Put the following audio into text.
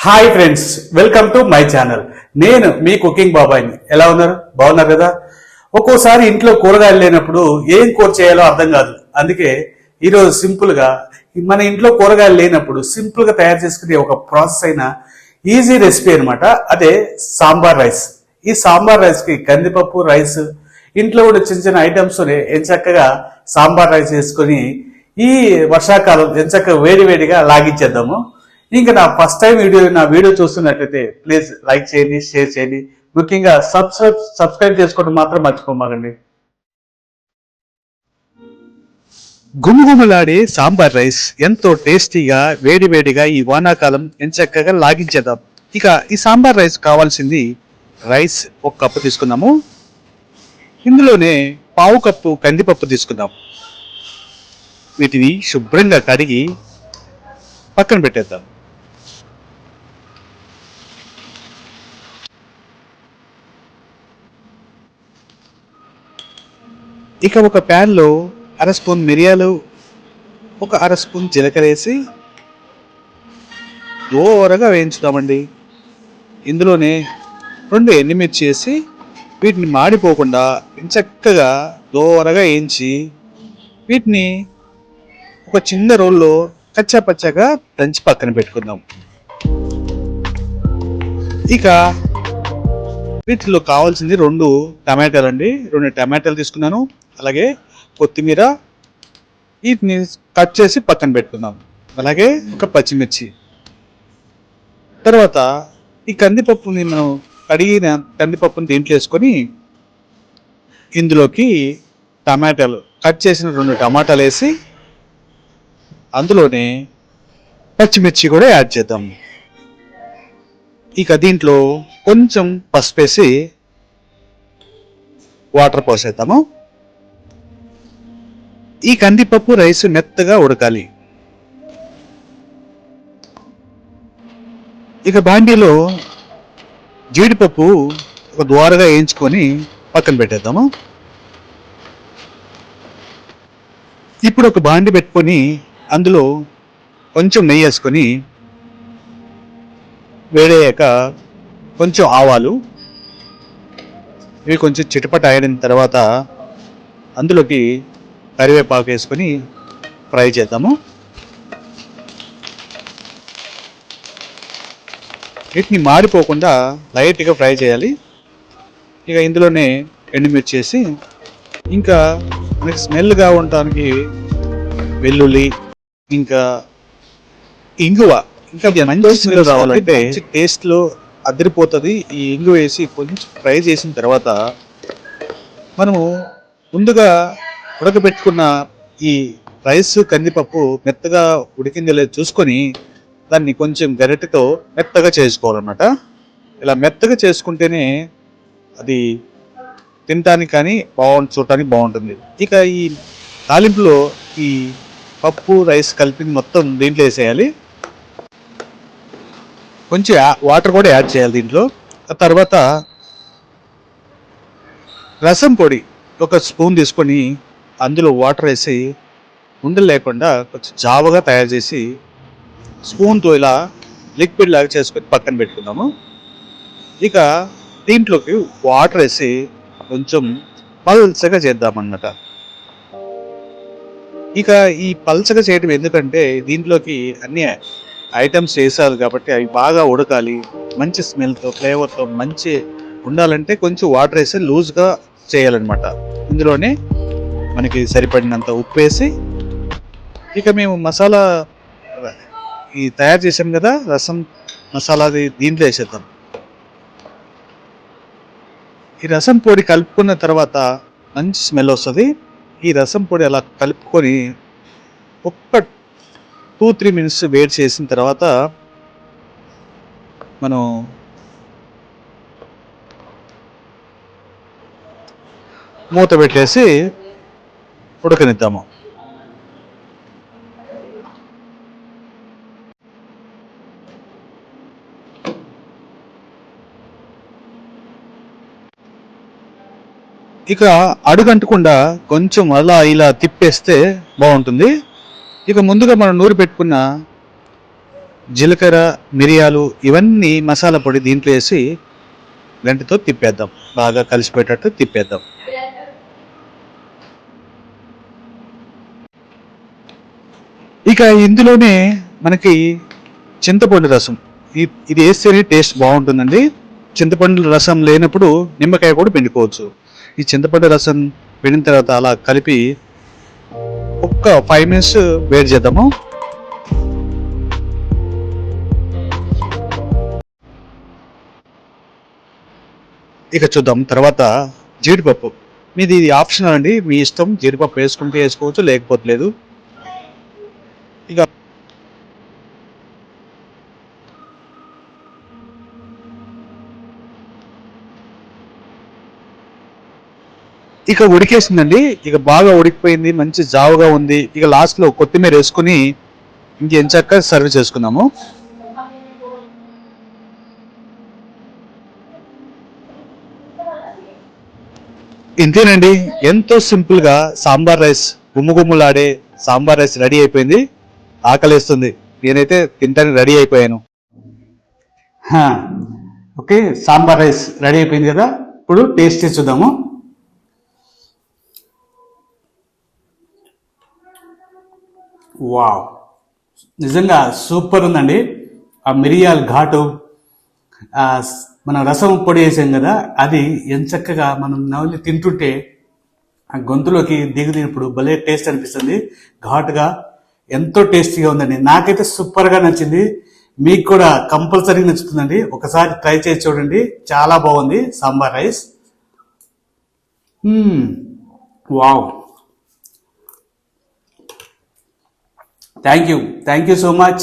Hi friends, welcome to my channel. నేను మీ cooking బాబాయ్ని. ఎలా ఉన్నారు? బాగున్నారు కదా? ఒక్కోసారి ఇంట్లో కూరగాయలు లేనప్పుడు ఏం కూర చేయాలో అర్థం కాదు. అందుకే ఈరోజు సింపుల్ గా మన ఇంట్లో కూరగాయలు లేనప్పుడు సింపుల్ గా తయారు చేసుకునే ఒక ప్రాసెస్ అయిన ఈజీ రెసిపీ అనమాట. అదే సాంబార్ రైస్. ఈ సాంబార్ రైస్ కి కందిపప్పు, రైస్, ఇంట్లో కూడా చిన్న చిన్న ఐటమ్స్ ఎంచక్కగా సాంబార్ రైస్ వేసుకొని ఈ వర్షాకాలం ఎంచక్కగా వేడి వేడిగా లాగించేద్దాము. ఇంకా నా ఫస్ట్ టైం నా వీడియో చూస్తున్నట్లయితే ప్లీజ్ లైక్ చేయండి, షేర్ చేయండి, ముఖ్యంగా సబ్స్క్రైబ్ చేసుకోవడం మాత్రం మర్చిపోమాకండి. గుమగుమలాడే సాంబార్ రైస్ ఎంతో టేస్టీగా వేడి వేడిగా ఈ వానాకాలం ఎంచక్కగా లాగించేద్దాం. ఇక ఈ సాంబార్ రైస్ కావాల్సింది రైస్ 1 కప్పు తీసుకున్నాము. ఇందులోనే 1/2 కప్పు కందిపప్పు తీసుకుందాం. వీటిని శుభ్రంగా కడిగి పక్కన పెట్టేద్దాం. ఇక ఒక ప్యాన్లో 1/2 స్పూన్ మిరియాలు, 1/2 స్పూన్ జీలకర్ర వేసి దోరగా వేయించుదామండి. ఇందులోనే 2 ఎండుమిర్చి వేసి వీటిని మాడిపోకుండా చక్కగా దోరగా వేయించి వీటిని ఒక చిన్న రోల్లో కచ్చాపచ్చాగా దంచి పక్కన పెట్టుకుందాం. ఇక వీటిలో కావాల్సింది 2 టమాటాలు అండి. 2 టమాటాలు తీసుకున్నాను. అలాగే కొత్తిమీర, వీటిని కట్ చేసి పక్కన పెట్టుకుందాం. అలాగే ఒక పచ్చిమిర్చి. తర్వాత ఈ కందిపప్పుని మనం కడిగిన కందిపప్పుని దీంట్లో వేసుకొని ఇందులోకి టమాటాలు కట్ చేసిన 2 టమాటాలు వేసి అందులోనే పచ్చిమిర్చి కూడా యాడ్ చేద్దాం. ఇక దీంట్లో కొంచెం పసుపు వేసి వాటర్ పోసేద్దాము. ఈ కందిపప్పు రైస్ మెత్తగా ఉడకాలి. ఇక బాండీలో జీడిపప్పు ఒక ద్వారగా వేయించుకొని పక్కన పెట్టేద్దాము. ఇప్పుడు ఒక బాండి పెట్టుకొని అందులో కొంచెం నెయ్యి వేసుకొని వేడయ్యాక కొంచెం ఆవాలు, ఇవి కొంచెం చిటపట అయిన తర్వాత అందులోకి కరివేపాకు వేసుకొని ఫ్రై చేద్దాము. వీటిని మాడిపోకుండా లైట్గా ఫ్రై చేయాలి. ఇక ఇందులోనే ఎండుమిర్చి వేసి ఇంకా మనకి స్మెల్గా ఉండటానికి వెల్లుల్లి, ఇంకా ఇంగువ, ఇంకా మంచి స్మెల్ రావాలంటే టేస్ట్లో అదిరిపోతుంది. ఈ ఇంగువ వేసి కొంచెం ఫ్రై చేసిన తర్వాత మనము ముందుగా ఉడకబెట్టుకున్న ఈ రైస్ కందిపప్పు మెత్తగా ఉడికిందో లేదో చూసుకొని దాన్ని కొంచెం గరిటెతో మెత్తగా చేసుకోవాలన్నమాట. ఇలా మెత్తగా చేసుకుంటేనే అది తినటానికి కానీ చూడటానికి బాగుంటుంది. ఇక ఈ తాలింపులో ఈ పప్పు రైస్ కలిపి మొత్తం దీంట్లో వేసేయాలి. కొంచెం వాటర్ కూడా యాడ్ చేయాలి దీంట్లో. ఆ తర్వాత రసం పొడి 1 స్పూన్ తీసుకొని అందులో వాటర్ వేసి ఉండలు లేకుండా కొంచెం జావగా తయారు చేసి స్పూన్తో ఇలా లిక్విడ్ లాగా చేసుకొని పక్కన పెట్టుకుందాము. ఇక దీంట్లోకి వాటర్ వేసి కొంచెం పల్చగా చేద్దామన్నమాట. ఇక ఈ పల్చగా చేయడం ఎందుకంటే దీంట్లోకి అన్ని ఐటమ్స్ వేసాలి కాబట్టి అవి బాగా ఉడకాలి. మంచి స్మెల్తో, ఫ్లేవర్తో మంచి ఉండాలంటే కొంచెం వాటర్ వేసి లూజ్గా చేయాలన్నమాట. ఇందులోనే మనకి సరిపడినంత ఉప్పు వేసి ఇక మేము మసాలా ఈ తయారు చేసాం కదా రసం మసాలాది దీంట్లో వేసేద్దాం. ఈ రసం పొడి కలుపుకున్న తర్వాత మంచి స్మెల్ వస్తుంది. ఈ రసం పొడి అలా కలుపుకొని ఒక్క 2-3 మినిట్స్ వెయిట్ చేసిన తర్వాత మనం మూత పెట్టేసి ఉడకనిద్దాము. ఇక అడుగంటకుండా కొంచెం అలా ఇలా తిప్పేస్తే బాగుంటుంది. ఇక ముందుగా మనం నూరి పెట్టుకున్న జీలకర్ర, మిరియాలు ఇవన్నీ మసాలా పొడి దీంట్లో వేసి గంటితో తిప్పేద్దాం, బాగా కలిసిపోయేటట్టు తిప్పేద్దాం. ఇక ఇందులోనే మనకి చింతపండు రసం, ఇది వేస్తేనే టేస్ట్ బాగుంటుందండి. చింతపండు రసం లేనప్పుడు నిమ్మకాయ కూడా పిండుకోవచ్చు. ఈ చింతపండు రసం పిండిన తర్వాత అలా కలిపి ఒక్క 5 మినిట్స్ వేడి చేద్దాము. ఇక చూద్దాం తర్వాత జీడిపప్పు. మీది ఇది ఆప్షనల్ అండి, మీ ఇష్టం. జీడిపప్పు వేసుకుంటే వేసుకోవచ్చు, లేకపోతే లేదు. ఇక ఇక ఉడికేసిందండి. ఇక బాగా ఉడికిపోయింది, మంచి జావుగా ఉంది. ఇక లాస్ట్ లో కొత్తిమీర వేసుకుని ఇంకెంచక్క సర్వ్ చేసుకుందాము. ఇంతేనండి, ఎంతో సింపుల్ గా సాంబార్ రైస్, గుమ్ముగుమ్ములాడే సాంబార్ రైస్ రెడీ అయిపోయింది. ఆకలేస్తుంది, నేనైతే తింటానికి రెడీ అయిపోయాను. హా, ఓకే, సాంబార్ రైస్ రెడీ అయిపోయింది కదా, ఇప్పుడు టేస్ట్ చేసి చూద్దాము. వావ్, నిజంగా సూపర్ ఉందండి. ఆ మిరియాల ఘాటు, ఆ మన రసం పొడి వేసాం కదా, అది ఎంచక్కగా మనం నవ్వులు తింటుంటే ఆ గొంతులోకి దిగుదినప్పుడు భలే టేస్ట్ అనిపిస్తుంది. ఘాటుగా ఎంతో టేస్టీగా ఉందండి. నాకైతే సూపర్గా నచ్చింది. మీకు కూడా కంపల్సరీ నచ్చుతుందండి. ఒకసారి ట్రై చేసి చూడండి, చాలా బాగుంది sambar rice. Wow, thank you so much.